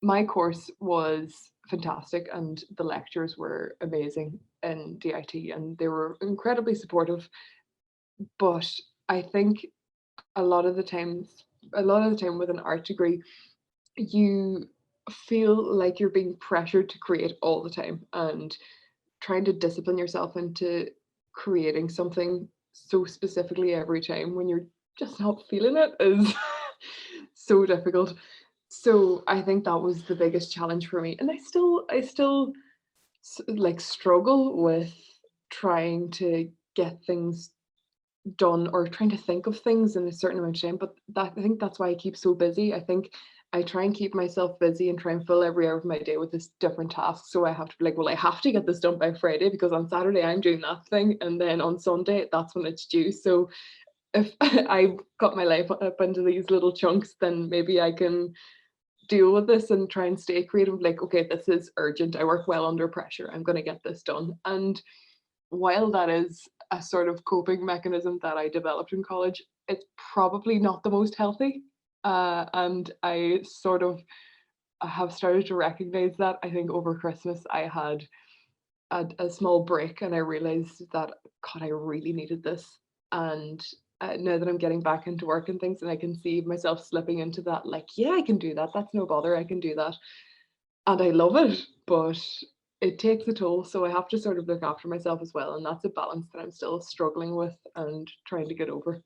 my course was fantastic and the lectures were amazing in DIT and they were incredibly supportive. But I think a lot of the times, a lot of the time with an art degree, you feel like you're being pressured to create all the time and trying to discipline yourself into creating something so specifically every time when you're just not feeling it is so difficult. So I think that was the biggest challenge for me, and I still like struggle with trying to get things done or trying to think of things in a certain amount of time. But that, I think that's why I keep so busy. I think I try and keep myself busy and try and fill every hour of my day with this different task. So I have to be like, well, I have to get this done by Friday because on Saturday I'm doing that thing, and then on Sunday that's when it's due. So if I cut my life up into these little chunks, then maybe I can deal with this and try and stay creative. Like, okay, this is urgent. I work well under pressure. I'm going to get this done. And while that is a sort of coping mechanism that I developed in college, it's probably not the most healthy. And I sort of have started to recognize that. I think over Christmas, I had a small break and I realized that, God, I really needed this. And now that I'm getting back into work and things, and I can see myself slipping into that, like, yeah, I can do that. That's no bother. I can do that. And I love it. But it takes a toll. So I have to sort of look after myself as well. And that's a balance that I'm still struggling with and trying to get over.